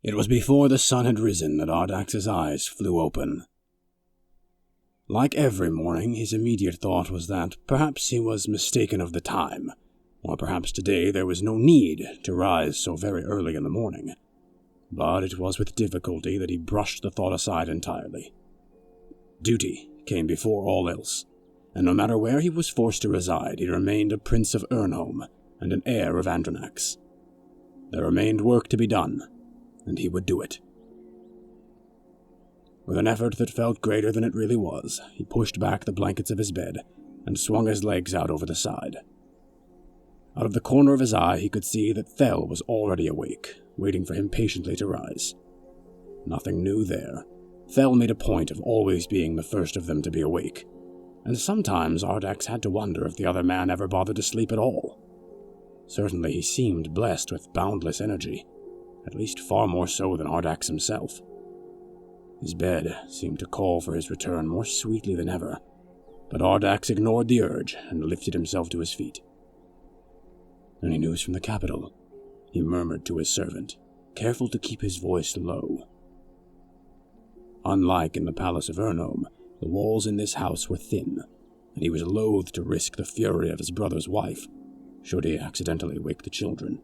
It was before the sun had risen that Ardax's eyes flew open. Like every morning, his immediate thought was that perhaps he was mistaken of the time, or perhaps today there was no need to rise so very early in the morning. But it was with difficulty that he brushed the thought aside entirely. Duty came before all else, and no matter where he was forced to reside, he remained a prince of Urnholm and an heir of Andranax. There remained work to be done, and he would do it. With an effort that felt greater than it really was, he pushed back the blankets of his bed and swung his legs out over the side. Out of the corner of his eye, he could see that Thel was already awake, waiting for him patiently to rise. Nothing new there. Thel made a point of always being the first of them to be awake, and sometimes Ardax had to wonder if the other man ever bothered to sleep at all. Certainly he seemed blessed with boundless energy, at least far more so than Ardax himself. His bed seemed to call for his return more sweetly than ever, but Ardax ignored the urge and lifted himself to his feet. "Any news from the capital?" he murmured to his servant, careful to keep his voice low. Unlike in the palace of Urnholm, the walls in this house were thin, and he was loath to risk the fury of his brother's wife, should he accidentally wake the children.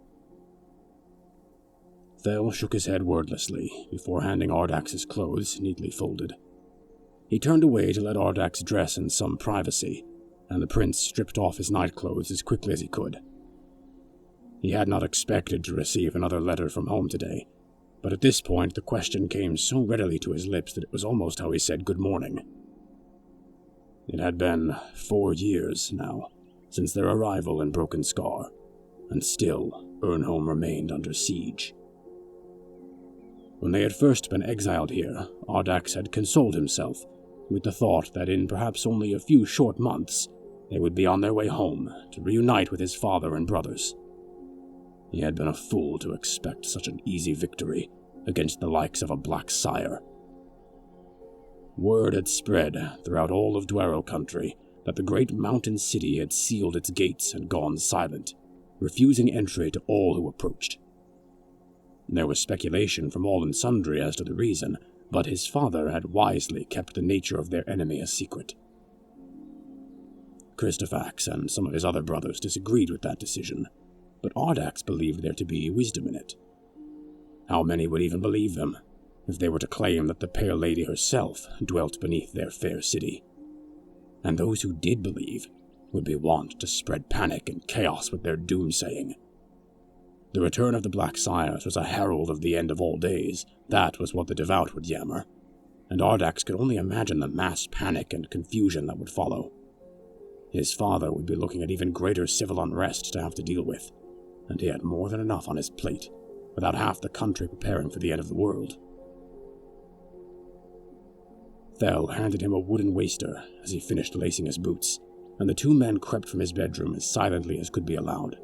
Thel shook his head wordlessly before handing Ardax's clothes neatly folded. He turned away to let Ardax dress in some privacy, and the prince stripped off his nightclothes as quickly as he could. He had not expected to receive another letter from home today, but at this point the question came so readily to his lips that it was almost how he said good morning. It had been 4 years now since their arrival in Broken Scar, and still Urnholm remained under siege. When they had first been exiled here, Ardax had consoled himself with the thought that in perhaps only a few short months they would be on their way home to reunite with his father and brothers. He had been a fool to expect such an easy victory against the likes of a Black Sire. Word had spread throughout all of Dwero country that the great mountain city had sealed its gates and gone silent, refusing entry to all who approached. There was speculation from all and sundry as to the reason, but his father had wisely kept the nature of their enemy a secret. Christofax and some of his other brothers disagreed with that decision, but Ardax believed there to be wisdom in it. How many would even believe them, if they were to claim that the Pale Lady herself dwelt beneath their fair city? And those who did believe would be wont to spread panic and chaos with their doomsaying. The return of the Black Sires was a herald of the end of all days. That was what the devout would yammer, and Ardax could only imagine the mass panic and confusion that would follow. His father would be looking at even greater civil unrest to have to deal with, and he had more than enough on his plate, without half the country preparing for the end of the world. Thel handed him a wooden waster as he finished lacing his boots, and the two men crept from his bedroom as silently as could be allowed.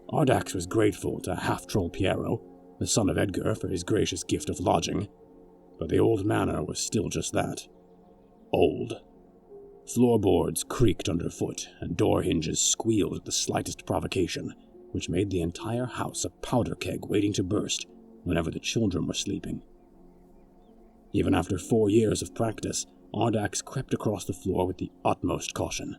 Ardax was grateful to half-troll Piero, the son of Edgar, for his gracious gift of lodging, but the old manor was still just that. Old. Floorboards creaked underfoot, and door hinges squealed at the slightest provocation, which made the entire house a powder keg waiting to burst whenever the children were sleeping. Even after 4 years of practice, Ardax crept across the floor with the utmost caution.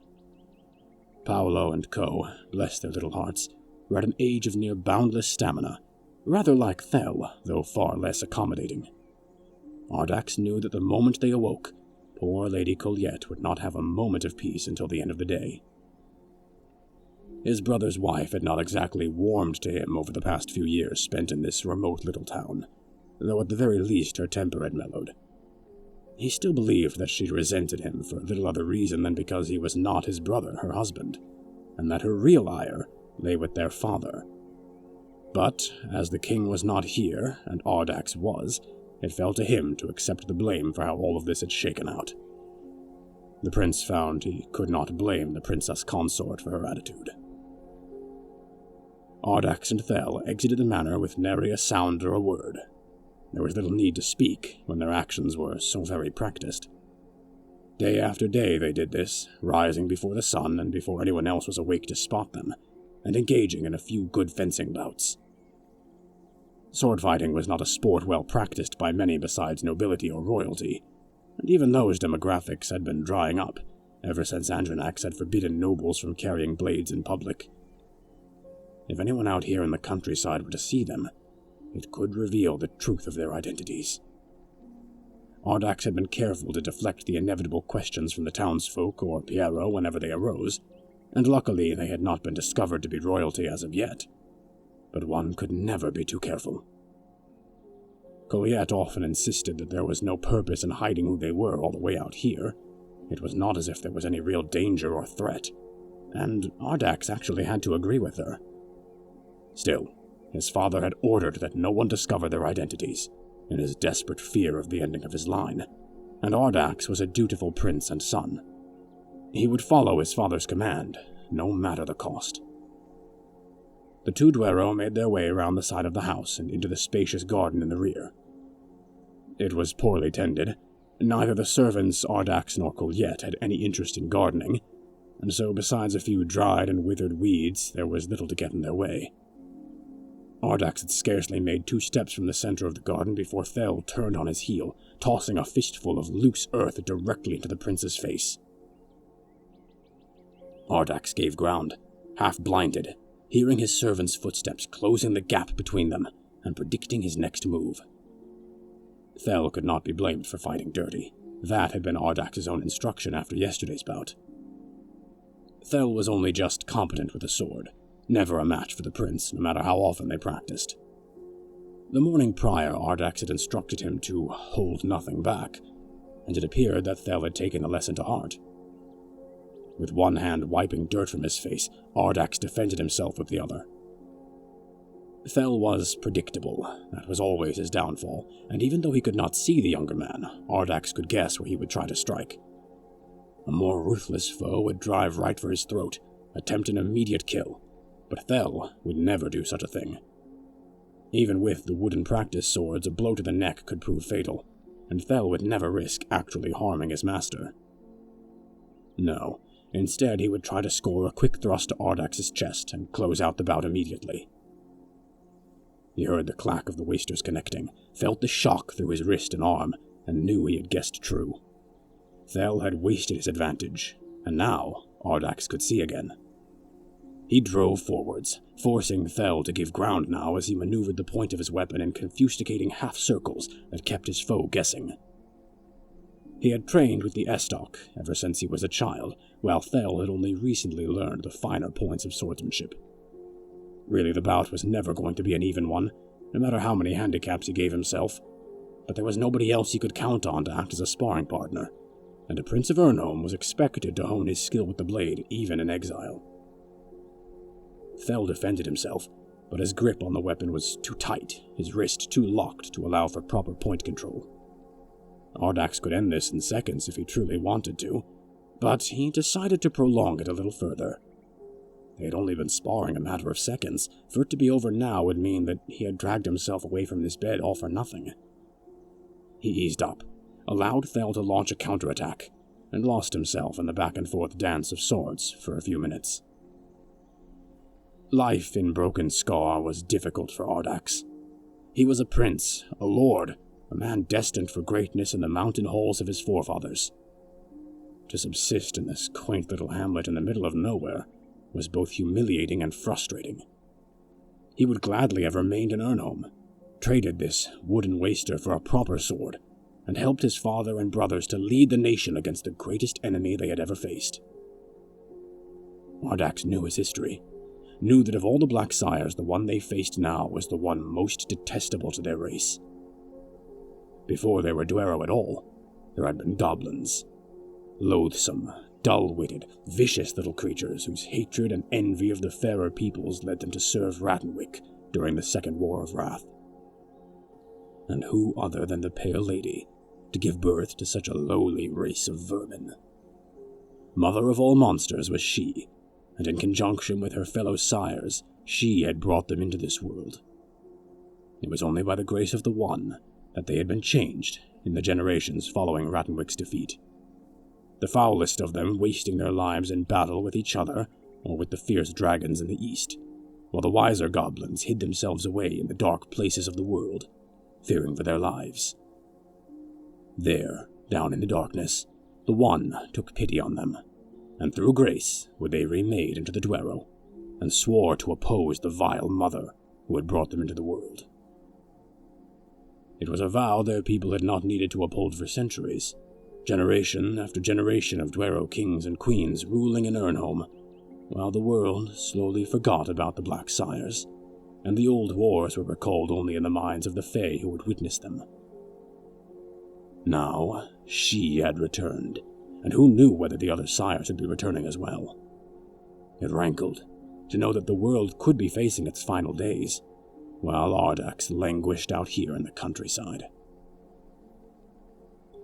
Paolo and Co., bless their little hearts, were at an age of near boundless stamina, rather like Thel, though far less accommodating. Ardax knew that the moment they awoke, poor Lady Colette would not have a moment of peace until the end of the day. His brother's wife had not exactly warmed to him over the past few years spent in this remote little town, though at the very least her temper had mellowed. He still believed that she resented him for little other reason than because he was not his brother, her husband, and that her real ire lay with their father. But, as the king was not here, and Ardax was, it fell to him to accept the blame for how all of this had shaken out. The prince found he could not blame the princess consort for her attitude. Ardax and Thel exited the manor with nary a sound or a word. There was little need to speak when their actions were so very practiced. Day after day they did this, rising before the sun and before anyone else was awake to spot them, and engaging in a few good fencing bouts. Sword fighting was not a sport well practiced by many besides nobility or royalty, and even those demographics had been drying up ever since Andranax had forbidden nobles from carrying blades in public. If anyone out here in the countryside were to see them, it could reveal the truth of their identities. Ardax had been careful to deflect the inevitable questions from the townsfolk or Piero whenever they arose, and luckily they had not been discovered to be royalty as of yet. But one could never be too careful. Colliette often insisted that there was no purpose in hiding who they were all the way out here. It was not as if there was any real danger or threat, and Ardax actually had to agree with her. Still, his father had ordered that no one discover their identities, in his desperate fear of the ending of his line, and Ardax was a dutiful prince and son. He would follow his father's command, no matter the cost. The two Duero made their way around the side of the house and into the spacious garden in the rear. It was poorly tended. Neither the servants, Ardax nor Colliette, had any interest in gardening, and so besides a few dried and withered weeds, there was little to get in their way. Ardax had scarcely made 2 steps from the center of the garden before Thel turned on his heel, tossing a fistful of loose earth directly into the prince's face. Ardax gave ground, half blinded, hearing his servant's footsteps closing the gap between them and predicting his next move. Thel could not be blamed for fighting dirty. That had been Ardax's own instruction after yesterday's bout. Thel was only just competent with a sword, never a match for the prince, no matter how often they practiced. The morning prior, Ardax had instructed him to hold nothing back, and it appeared that Thel had taken the lesson to heart. With one hand wiping dirt from his face, Ardax defended himself with the other. Thel was predictable. That was always his downfall, and even though he could not see the younger man, Ardax could guess where he would try to strike. A more ruthless foe would drive right for his throat, attempt an immediate kill, but Thel would never do such a thing. Even with the wooden practice swords, a blow to the neck could prove fatal, and Thel would never risk actually harming his master. No, instead he would try to score a quick thrust to Ardax's chest and close out the bout immediately. He heard the clack of the wasters connecting, felt the shock through his wrist and arm, and knew he had guessed true. Thel had wasted his advantage, and now Ardax could see again. He drove forwards, forcing Thel to give ground now as he maneuvered the point of his weapon in confusticating half-circles that kept his foe guessing. He had trained with the estoc ever since he was a child, while Thel had only recently learned the finer points of swordsmanship. Really, the bout was never going to be an even one, no matter how many handicaps he gave himself, but there was nobody else he could count on to act as a sparring partner, and a Prince of Ernholm was expected to hone his skill with the blade even in exile. Thel defended himself, but his grip on the weapon was too tight, his wrist too locked to allow for proper point control. Ardax could end this in seconds if he truly wanted to, but he decided to prolong it a little further. They had only been sparring a matter of seconds. For it to be over now would mean that he had dragged himself away from this bed all for nothing. He eased up, allowed Thel to launch a counterattack, and lost himself in the back-and-forth dance of swords for a few minutes. Life in Broken Scar was difficult for Ardax. He was a prince, a lord, a man destined for greatness in the mountain halls of his forefathers. To subsist in this quaint little hamlet in the middle of nowhere was both humiliating and frustrating. He would gladly have remained in Ernholm, traded this wooden waster for a proper sword, and helped his father and brothers to lead the nation against the greatest enemy they had ever faced. Ardax knew his history, knew that of all the Black Sires, the one they faced now was the one most detestable to their race. Before there were Duero at all, there had been goblins. Loathsome, dull-witted, vicious little creatures whose hatred and envy of the fairer peoples led them to serve Ratenwick during the Second War of Wrath. And who other than the Pale Lady to give birth to such a lowly race of vermin? Mother of all monsters was she, and in conjunction with her fellow sires, she had brought them into this world. It was only by the grace of the One that they had been changed in the generations following Ratenwick's defeat. The foulest of them wasting their lives in battle with each other or with the fierce dragons in the east, while the wiser goblins hid themselves away in the dark places of the world, fearing for their lives. There, down in the darkness, the One took pity on them, and through grace were they remade into the Dwero, and swore to oppose the vile mother who had brought them into the world. It was a vow their people had not needed to uphold for centuries, generation after generation of Dwero kings and queens ruling in Ernholm, while the world slowly forgot about the Black Sires, and the old wars were recalled only in the minds of the Fae who had witnessed them. Now, she had returned, and who knew whether the other sires would be returning as well? It rankled to know that the world could be facing its final days, while Ardax languished out here in the countryside.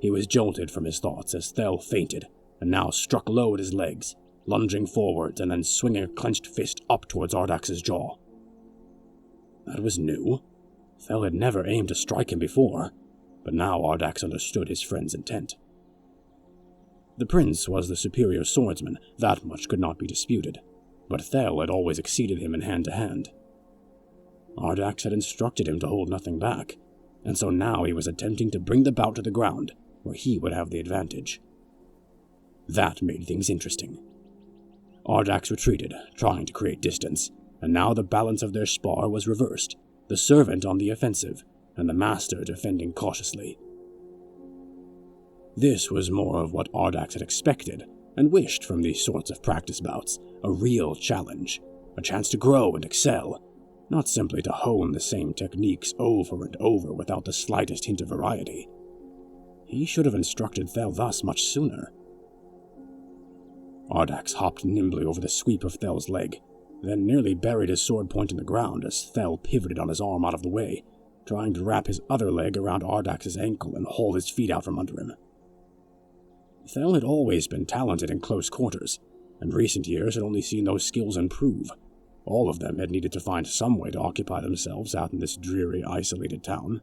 He was jolted from his thoughts as Thel fainted and now struck low at his legs, lunging forwards and then swinging a clenched fist up towards Ardax's jaw. That was new. Thel had never aimed to strike him before, but now Ardax understood his friend's intent. The prince was the superior swordsman, that much could not be disputed, but Thel had always exceeded him in hand-to-hand. Ardax had instructed him to hold nothing back, and so now he was attempting to bring the bout to the ground, where he would have the advantage. That made things interesting. Ardax retreated, trying to create distance, and now the balance of their spar was reversed, the servant on the offensive, and the master defending cautiously. This was more of what Ardax had expected and wished from these sorts of practice bouts, a real challenge, a chance to grow and excel, not simply to hone the same techniques over and over without the slightest hint of variety. He should have instructed Thel thus much sooner. Ardax hopped nimbly over the sweep of Thel's leg, then nearly buried his sword point in the ground as Thel pivoted on his arm out of the way, trying to wrap his other leg around Ardax's ankle and haul his feet out from under him. Thel had always been talented in close quarters, and recent years had only seen those skills improve. All of them had needed to find some way to occupy themselves out in this dreary, isolated town.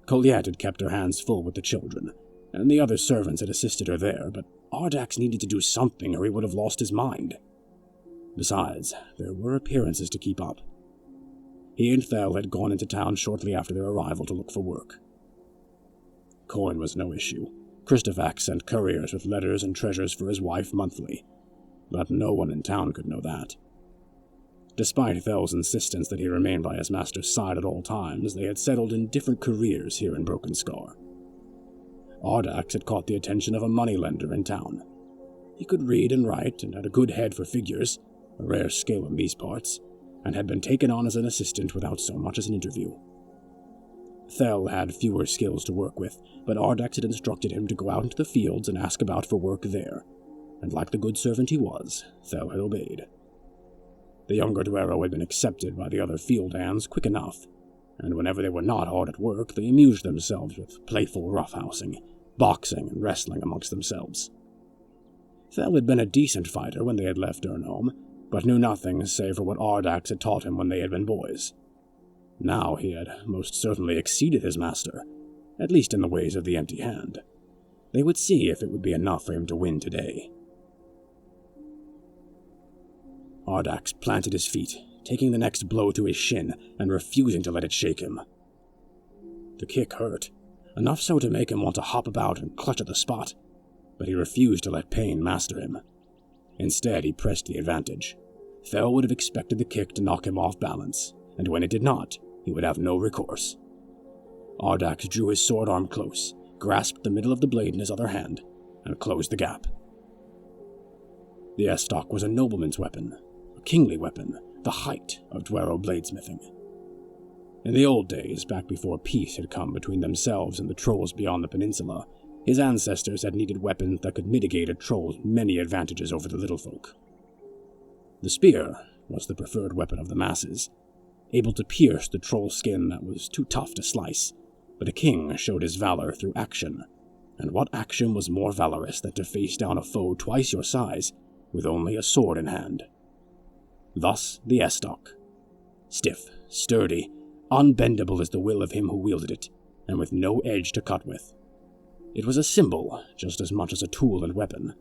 Colette had kept her hands full with the children, and the other servants had assisted her there, but Ardax needed to do something or he would have lost his mind. Besides, there were appearances to keep up. He and Thel had gone into town shortly after their arrival to look for work. Coin was no issue. Christofax sent couriers with letters and treasures for his wife monthly, but no one in town could know that. Despite Thel's insistence that he remain by his master's side at all times, they had settled in different careers here in Broken Scar. Ardax had caught the attention of a moneylender in town. He could read and write and had a good head for figures, a rare skill in these parts, and had been taken on as an assistant without so much as an interview. Thel had fewer skills to work with, but Ardax had instructed him to go out into the fields and ask about for work there, and like the good servant he was, Thel had obeyed. The younger Dwero had been accepted by the other field hands quick enough, and whenever they were not hard at work, they amused themselves with playful roughhousing, boxing and wrestling amongst themselves. Thel had been a decent fighter when they had left Ernholm, but knew nothing save for what Ardax had taught him when they had been boys. Now he had most certainly exceeded his master, at least in the ways of the empty hand. They would see if it would be enough for him to win today. Ardax planted his feet, taking the next blow to his shin and refusing to let it shake him. The kick hurt, enough so to make him want to hop about and clutch at the spot, but he refused to let pain master him. Instead, he pressed the advantage. Thel would have expected the kick to knock him off balance, and when it did not, he would have no recourse. Ardax drew his sword arm close, grasped the middle of the blade in his other hand, and closed the gap. The estoc was a nobleman's weapon, a kingly weapon, the height of Dwero bladesmithing. In the old days, back before peace had come between themselves and the trolls beyond the peninsula, his ancestors had needed weapons that could mitigate a troll's many advantages over the little folk. The spear was the preferred weapon of the masses, able to pierce the troll skin that was too tough to slice, but a king showed his valor through action, and what action was more valorous than to face down a foe twice your size with only a sword in hand? Thus the estoc. Stiff, sturdy, unbendable as the will of him who wielded it, and with no edge to cut with. It was a symbol just as much as a tool and weapon.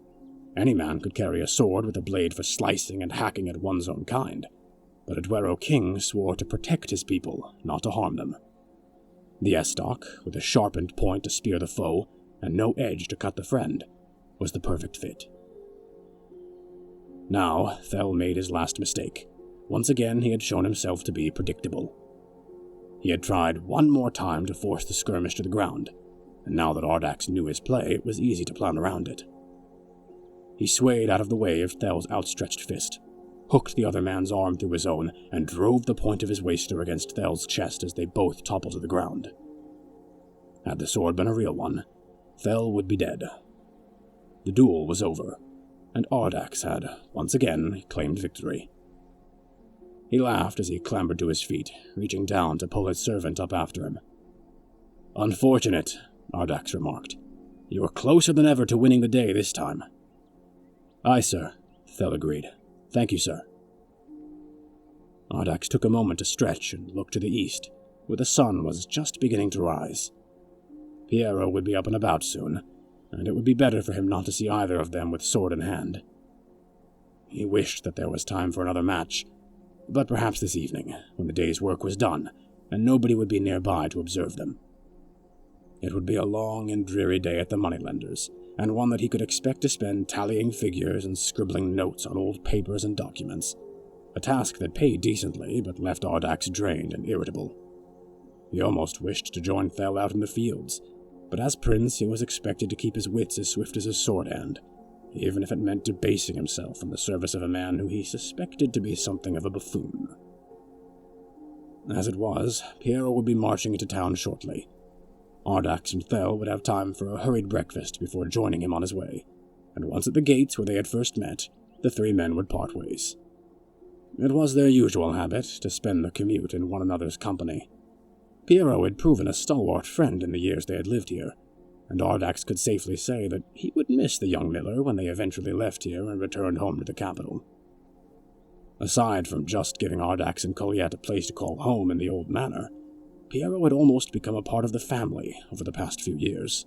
Any man could carry a sword with a blade for slicing and hacking at one's own kind, but a Dwero king swore to protect his people, not to harm them. The estoc, with a sharpened point to spear the foe, and no edge to cut the friend, was the perfect fit. Now, Thel made his last mistake. Once again he had shown himself to be predictable. He had tried one more time to force the skirmish to the ground, and now that Ardax knew his play, it was easy to plan around it. He swayed out of the way of Thel's outstretched fist, hooked the other man's arm through his own, and drove the point of his waster against Thel's chest as they both toppled to the ground. Had the sword been a real one, Thel would be dead. The duel was over, and Ardax had, once again, claimed victory. He laughed as he clambered to his feet, reaching down to pull his servant up after him. "Unfortunate," Ardax remarked. "You were closer than ever to winning the day this time." "Aye, sir," Thel agreed. "Thank you, sir." Ardax took a moment to stretch and look to the east, where the sun was just beginning to rise. Piero would be up and about soon, and it would be better for him not to see either of them with sword in hand. He wished that there was time for another match, but perhaps this evening, when the day's work was done, and nobody would be nearby to observe them. It would be a long and dreary day at the moneylenders, and one that he could expect to spend tallying figures and scribbling notes on old papers and documents, a task that paid decently but left Ardax drained and irritable. He almost wished to join Thel out in the fields, but as prince he was expected to keep his wits as swift as his sword hand, even if it meant debasing himself in the service of a man who he suspected to be something of a buffoon. As it was, Piero would be marching into town shortly. Ardax and Thel would have time for a hurried breakfast before joining him on his way, and once at the gates where they had first met, the three men would part ways. It was their usual habit to spend the commute in one another's company. Piero had proven a stalwart friend in the years they had lived here, and Ardax could safely say that he would miss the young miller when they eventually left here and returned home to the capital. Aside from just giving Ardax and Colliette a place to call home in the old manor, Piero had almost become a part of the family over the past few years.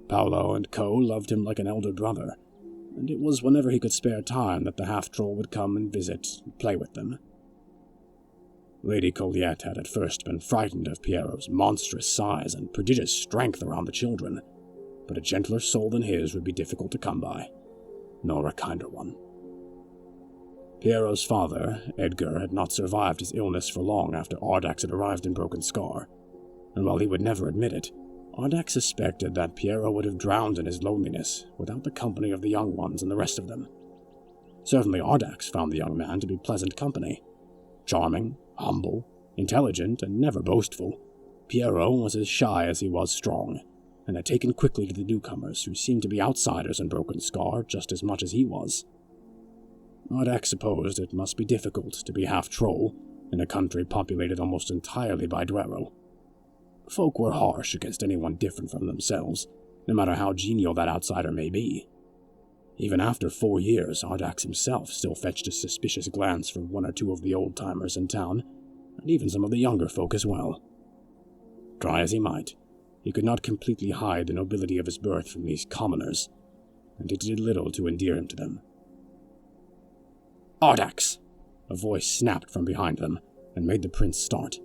Paolo and Co. loved him like an elder brother, and it was whenever he could spare time that the half-troll would come and visit and play with them. Lady Colliette had at first been frightened of Piero's monstrous size and prodigious strength around the children, but a gentler soul than his would be difficult to come by, nor a kinder one. Piero's father, Edgar, had not survived his illness for long after Ardax had arrived in Broken Scar, and while he would never admit it, Ardax suspected that Piero would have drowned in his loneliness without the company of the young ones and the rest of them. Certainly Ardax found the young man to be pleasant company. Charming, humble, intelligent, and never boastful, Piero was as shy as he was strong, and had taken quickly to the newcomers who seemed to be outsiders in Broken Scar just as much as he was. Ardax supposed it must be difficult to be half-troll in a country populated almost entirely by Dwero. Folk were harsh against anyone different from themselves, no matter how genial that outsider may be. Even after 4 years, Ardax himself still fetched a suspicious glance from one or two of the old-timers in town, and even some of the younger folk as well. Try as he might, he could not completely hide the nobility of his birth from these commoners, and it did little to endear him to them. "Ardax!" A voice snapped from behind them, and made the prince start.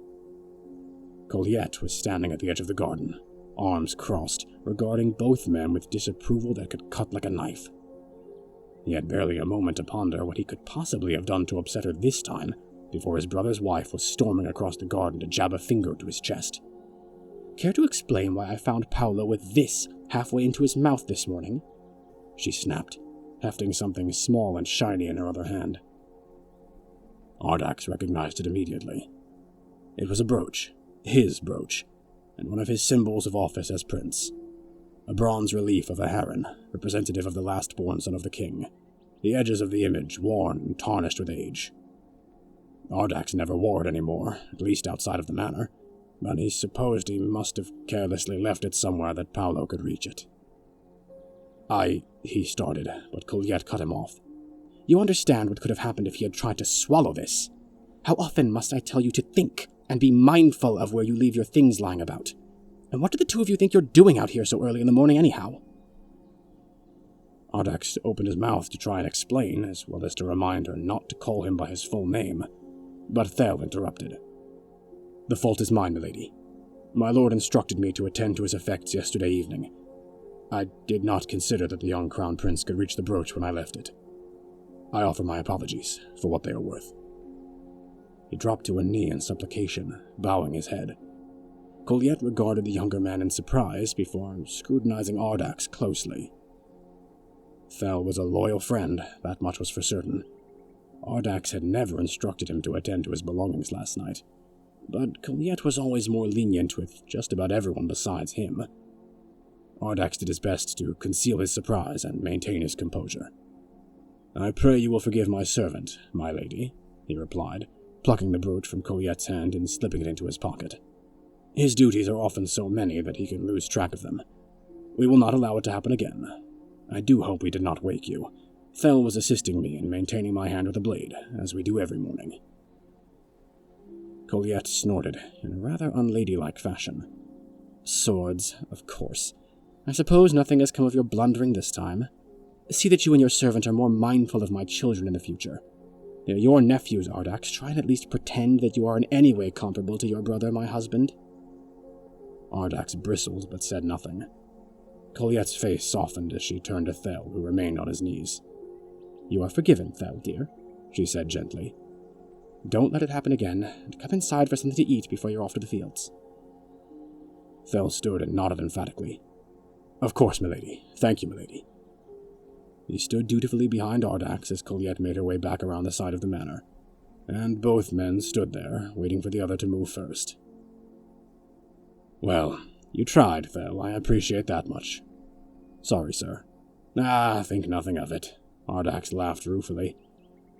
Colliette was standing at the edge of the garden, arms crossed, regarding both men with disapproval that could cut like a knife. He had barely a moment to ponder what he could possibly have done to upset her this time, before his brother's wife was storming across the garden to jab a finger to his chest. "Care to explain why I found Paolo with this halfway into his mouth this morning?" she snapped, hefting something small and shiny in her other hand. Ardax recognized it immediately. It was a brooch, his brooch, and one of his symbols of office as prince. A bronze relief of a heron, representative of the last-born son of the king, the edges of the image worn and tarnished with age. Ardax never wore it anymore, at least outside of the manor, but he supposed he must have carelessly left it somewhere that Paolo could reach it. He started, but Colliette cut him off. "You understand what could have happened if he had tried to swallow this. How often must I tell you to think and be mindful of where you leave your things lying about? And what do the two of you think you're doing out here so early in the morning anyhow?" Ardax opened his mouth to try and explain, as well as to remind her not to call him by his full name, But Thel interrupted. "The fault is mine, milady. My lord instructed me to attend to his effects yesterday evening. I did not consider that the young crown prince could reach the brooch when I left it. I offer my apologies for what they are worth." He dropped to a knee in supplication, bowing his head. Colliette regarded the younger man in surprise before scrutinizing Ardax closely. Thel was a loyal friend, that much was for certain. Ardax had never instructed him to attend to his belongings last night, but Colliette was always more lenient with just about everyone besides him. Ardax did his best to conceal his surprise and maintain his composure. "I pray you will forgive my servant, my lady," he replied, plucking the brooch from Colliette's hand and slipping it into his pocket. "His duties are often so many that he can lose track of them. We will not allow it to happen again. I do hope we did not wake you. Thel was assisting me in maintaining my hand with a blade, as we do every morning." Colliette snorted in a rather unladylike fashion. "Swords, of course. I suppose nothing has come of your blundering this time. See that you and your servant are more mindful of my children in the future. They're your nephews, Ardax. Try and at least pretend that you are in any way comparable to your brother, my husband." Ardax bristled but said nothing. Colliette's face softened as she turned to Thel, who remained on his knees. "You are forgiven, Thel, dear," she said gently. "Don't let it happen again, and come inside for something to eat before you're off to the fields." Thel stood and nodded emphatically. "Of course, milady. Thank you, milady." He stood dutifully behind Ardax as Colliette made her way back around the side of the manor, and both men stood there, waiting for the other to move first. "Well, you tried, Thel. I appreciate that much." "Sorry, sir." Think nothing of it," Ardax laughed ruefully.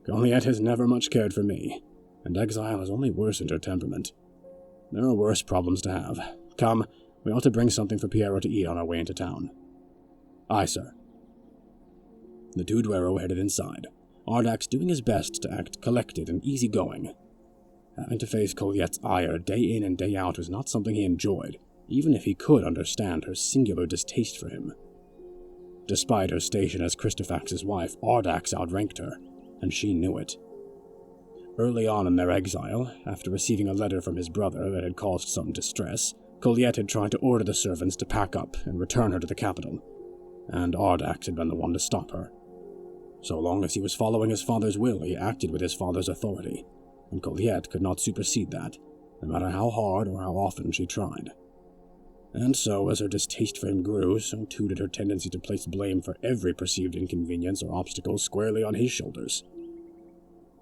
"Colliette has never much cared for me, and exile has only worsened her temperament. There are worse problems to have. Come, we ought to bring something for Piero to eat on our way into town." "Aye, sir." The two Duero headed inside, Ardax doing his best to act collected and easygoing. Having to face Colliette's ire day in and day out was not something he enjoyed, even if he could understand her singular distaste for him. Despite her station as Christofax's wife, Ardax outranked her, and she knew it. Early on in their exile, after receiving a letter from his brother that had caused some distress, Colliette had tried to order the servants to pack up and return her to the capital, and Ardax had been the one to stop her. So long as he was following his father's will, he acted with his father's authority, and Colliette could not supersede that, no matter how hard or how often she tried. And so, as her distaste for him grew, so too did her tendency to place blame for every perceived inconvenience or obstacle squarely on his shoulders.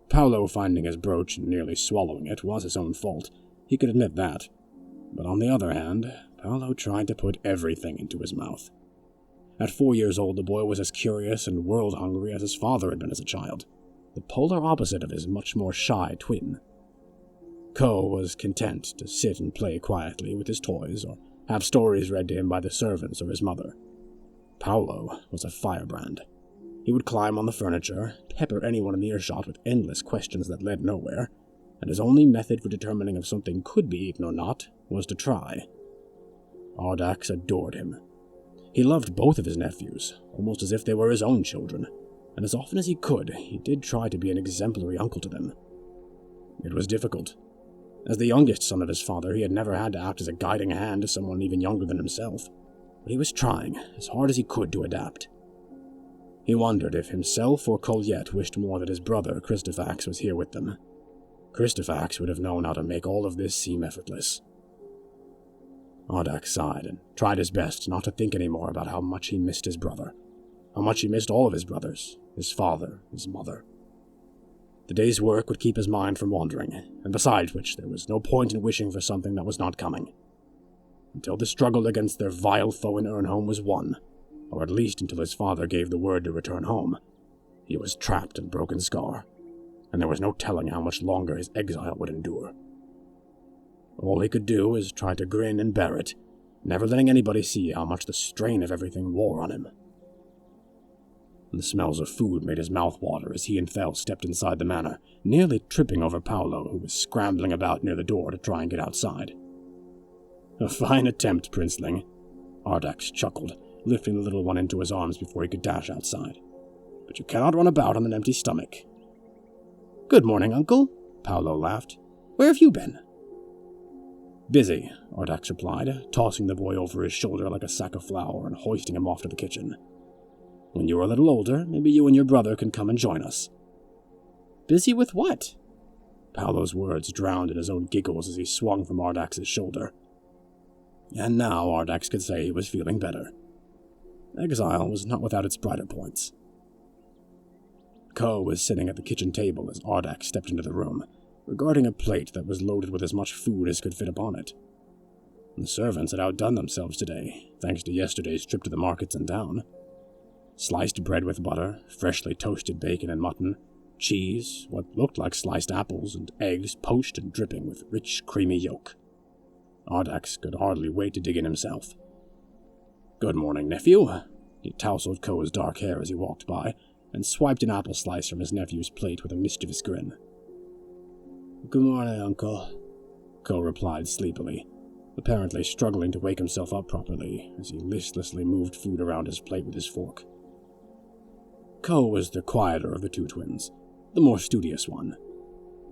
Paolo finding his brooch and nearly swallowing it was his own fault, he could admit that. But on the other hand, Paolo tried to put everything into his mouth. At 4 years old, the boy was as curious and world-hungry as his father had been as a child, the polar opposite of his much more shy twin. Co was content to sit and play quietly with his toys, or have stories read to him by the servants or his mother. Paolo was a firebrand. He would climb on the furniture, pepper anyone in earshot with endless questions that led nowhere, and his only method for determining if something could be eaten or not was to try. Ardax adored him. He loved both of his nephews, almost as if they were his own children, and as often as he could, he did try to be an exemplary uncle to them. It was difficult. As the youngest son of his father, he had never had to act as a guiding hand to someone even younger than himself, but he was trying as hard as he could to adapt. He wondered if himself or Colliette wished more that his brother, Christofax, was here with them. Christofax would have known how to make all of this seem effortless. Ardax sighed and tried his best not to think any more about how much he missed his brother, how much he missed all of his brothers, his father, his mother. The day's work would keep his mind from wandering, and besides which there was no point in wishing for something that was not coming. Until the struggle against their vile foe in Ernholm was won, or at least until his father gave the word to return home, he was trapped in Broken Scar, and there was no telling how much longer his exile would endure. All he could do was try to grin and bear it, never letting anybody see how much the strain of everything wore on him. The smells of food made his mouth water as he and Thel stepped inside the manor, nearly tripping over Paolo, who was scrambling about near the door to try and get outside. "A fine attempt, Princeling," Ardax chuckled, lifting the little one into his arms before he could dash outside. "But you cannot run about on an empty stomach." "Good morning, Uncle," Paolo laughed. "Where have you been?" "Busy," Ardax replied, tossing the boy over his shoulder like a sack of flour and hoisting him off to the kitchen. "When you're a little older, maybe you and your brother can come and join us." "Busy with what?" Paolo's words drowned in his own giggles as he swung from Ardax's shoulder. And now Ardax could say he was feeling better. Exile was not without its brighter points. Ko was sitting at the kitchen table as Ardax stepped into the room, regarding a plate that was loaded with as much food as could fit upon it. The servants had outdone themselves today, thanks to yesterday's trip to the markets in town. Sliced bread with butter, freshly toasted bacon and mutton, cheese, what looked like sliced apples, and eggs poached and dripping with rich, creamy yolk. Ardax could hardly wait to dig in himself. "Good morning, nephew." He tousled Ko's dark hair as he walked by, and swiped an apple slice from his nephew's plate with a mischievous grin. "Good morning, Uncle," Ko replied sleepily, apparently struggling to wake himself up properly as he listlessly moved food around his plate with his fork. Ko was the quieter of the two twins, the more studious one.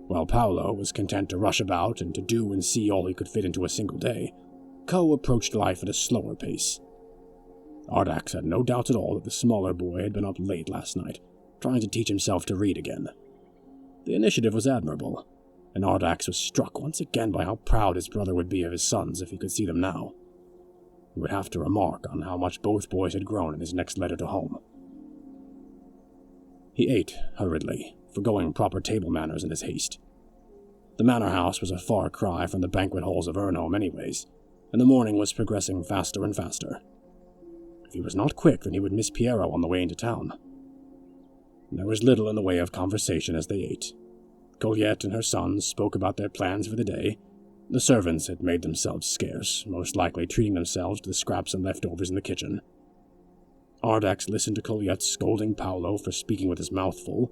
While Paolo was content to rush about and to do and see all he could fit into a single day, Ko approached life at a slower pace. Ardax had no doubts at all that the smaller boy had been up late last night, trying to teach himself to read again. The initiative was admirable, and Ardax was struck once again by how proud his brother would be of his sons if he could see them now. He would have to remark on how much both boys had grown in his next letter to home. He ate hurriedly, forgoing proper table manners in his haste. The manor house was a far cry from the banquet halls of Urnholm anyways, and the morning was progressing faster and faster. If he was not quick, then he would miss Piero on the way into town. There was little in the way of conversation as they ate. Colette and her sons spoke about their plans for the day. The servants had made themselves scarce, most likely treating themselves to the scraps and leftovers in the kitchen. Ardax listened to Colette scolding Paolo for speaking with his mouth full,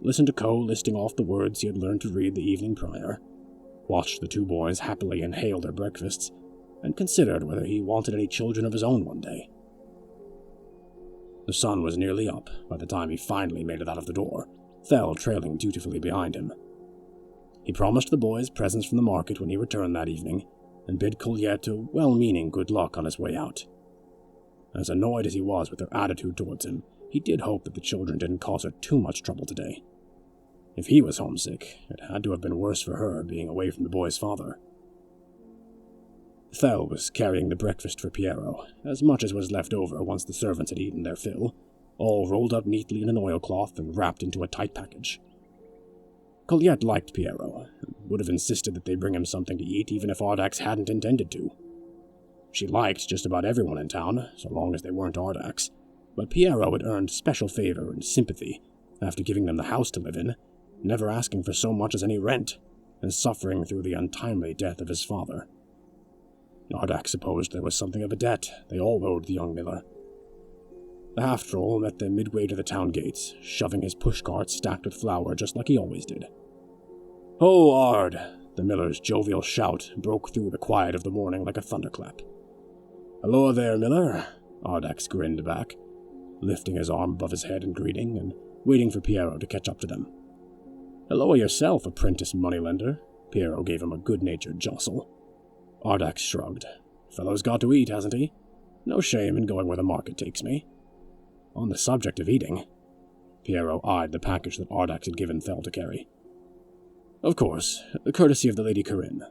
listened to Ko listing off the words he had learned to read the evening prior, watched the two boys happily inhale their breakfasts, and considered whether he wanted any children of his own one day. The sun was nearly up by the time he finally made it out of the door, Thel trailing dutifully behind him. He promised the boys presents from the market when he returned that evening, and bid Colette a well-meaning good luck on his way out. As annoyed as he was with their attitude towards him, he did hope that the children didn't cause her too much trouble today. If he was homesick, it had to have been worse for her being away from the boy's father. Thel was carrying the breakfast for Piero, as much as was left over once the servants had eaten their fill, all rolled up neatly in an oilcloth and wrapped into a tight package. Colette liked Piero, and would have insisted that they bring him something to eat even if Ardax hadn't intended to. She liked just about everyone in town, so long as they weren't Ardax, but Piero had earned special favor and sympathy after giving them the house to live in, never asking for so much as any rent, and suffering through the untimely death of his father. Ardax supposed there was something of a debt they all owed the young miller. The half-troll met them midway to the town gates, shoving his pushcart stacked with flour just like he always did. "Ho, Ard!" The miller's jovial shout broke through the quiet of the morning like a thunderclap. "Hello there, miller," Ardax grinned back, lifting his arm above his head in greeting and waiting for Piero to catch up to them. "Hello yourself, apprentice moneylender," Piero gave him a good-natured jostle. Ardax shrugged. "Fellow's got to eat, hasn't he? No shame in going where the market takes me." On the subject of eating, Piero eyed the package that Ardax had given Thel to carry. "Of course, courtesy of the Lady Corinne."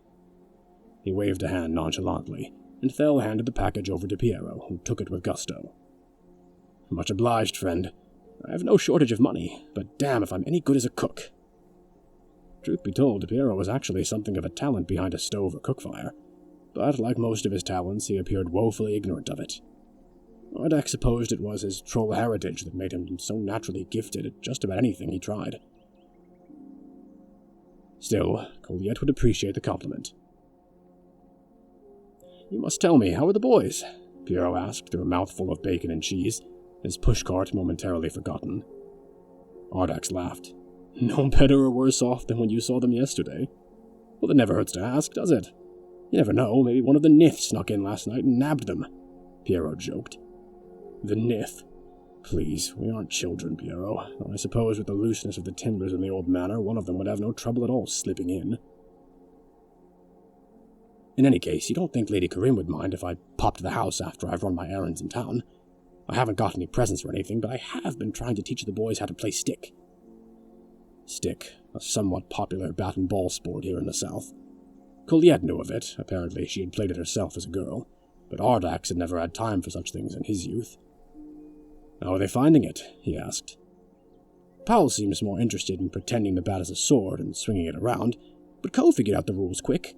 He waved a hand nonchalantly, and Thel handed the package over to Piero, who took it with gusto. "Much obliged, friend. I have no shortage of money, but damn if I'm any good as a cook." Truth be told, Piero was actually something of a talent behind a stove or cookfire, but like most of his talents, he appeared woefully ignorant of it. Ardax supposed it was his troll heritage that made him so naturally gifted at just about anything he tried. Still, Colette would appreciate the compliment. "You must tell me, how are the boys?" Piero asked through a mouthful of bacon and cheese, his pushcart momentarily forgotten. Ardax laughed. "No better or worse off than when you saw them yesterday. Well, it never hurts to ask, does it? You never know, maybe one of the Niths snuck in last night and nabbed them," Piero joked. "The Nith?" Please, we aren't children, Piero. I suppose with the looseness of the timbers in the old manor, one of them would have no trouble at all slipping in. In any case, you don't think Lady Corinne would mind if I popped to the house after I've run my errands in town? I haven't got any presents or anything, but I have been trying to teach the boys how to play stick. Stick, a somewhat popular bat and ball sport here in the south. Colliette knew of it. Apparently she had played it herself as a girl, but Ardax had never had time for such things in his youth. How are they finding it? He asked. Powell seems more interested in pretending the bat is a sword and swinging it around, but Co figured out the rules quick.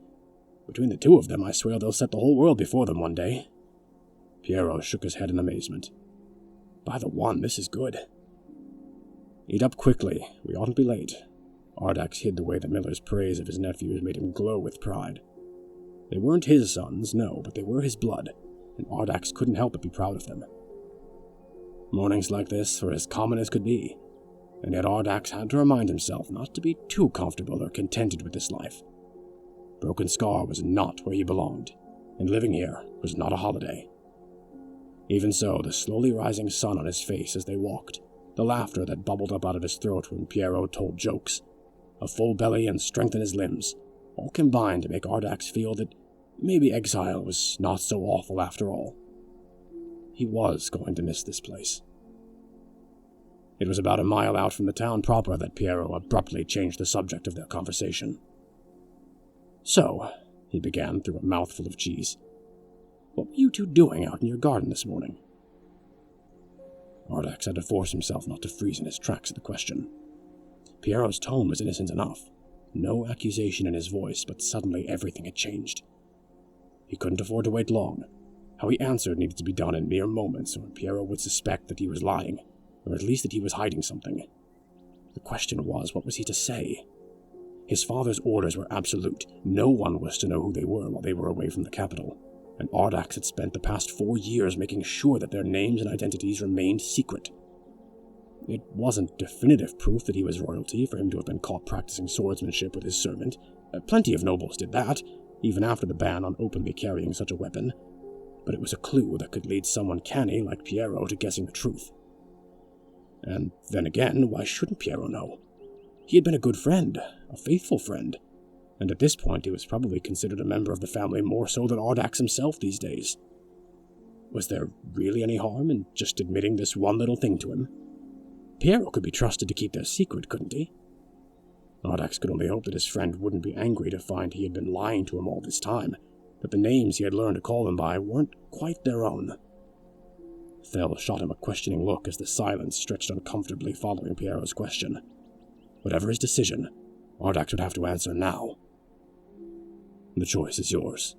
Between the two of them, I swear they'll set the whole world before them one day. Piero shook his head in amazement. By the one, this is good. Eat up quickly. We oughtn't be late. Ardax hid the way that Miller's praise of his nephews made him glow with pride. They weren't his sons, no, but they were his blood, and Ardax couldn't help but be proud of them. Mornings like this were as common as could be, and yet Ardax had to remind himself not to be too comfortable or contented with this life. Broken Scar was not where he belonged, and living here was not a holiday. Even so, the slowly rising sun on his face as they walked, the laughter that bubbled up out of his throat when Piero told jokes, a full belly and strength in his limbs, all combined to make Ardax feel that maybe exile was not so awful after all. He was going to miss this place. It was about a mile out from the town proper that Piero abruptly changed the subject of their conversation. So, he began through a mouthful of cheese, what were you two doing out in your garden this morning? Ardax had to force himself not to freeze in his tracks at the question. Piero's tone was innocent enough. No accusation in his voice, but suddenly everything had changed. He couldn't afford to wait long. How he answered needed to be done in mere moments, or Piero would suspect that he was lying, or at least that he was hiding something. The question was, what was he to say? His father's orders were absolute. No one was to know who they were while they were away from the capital, and Ardax had spent the past 4 years making sure that their names and identities remained secret. It wasn't definitive proof that he was royalty for him to have been caught practicing swordsmanship with his servant. Plenty of nobles did that, even after the ban on openly carrying such a weapon. But it was a clue that could lead someone canny like Piero to guessing the truth. And then again, why shouldn't Piero know? He had been a good friend, a faithful friend, and at this point he was probably considered a member of the family more so than Ardax himself these days. Was there really any harm in just admitting this one little thing to him? Piero could be trusted to keep their secret, couldn't he? Ardax could only hope that his friend wouldn't be angry to find he had been lying to him all this time, that the names he had learned to call them by weren't quite their own. Thel shot him a questioning look as the silence stretched uncomfortably following Piero's question. Whatever his decision, Ardax would have to answer now. The choice is yours.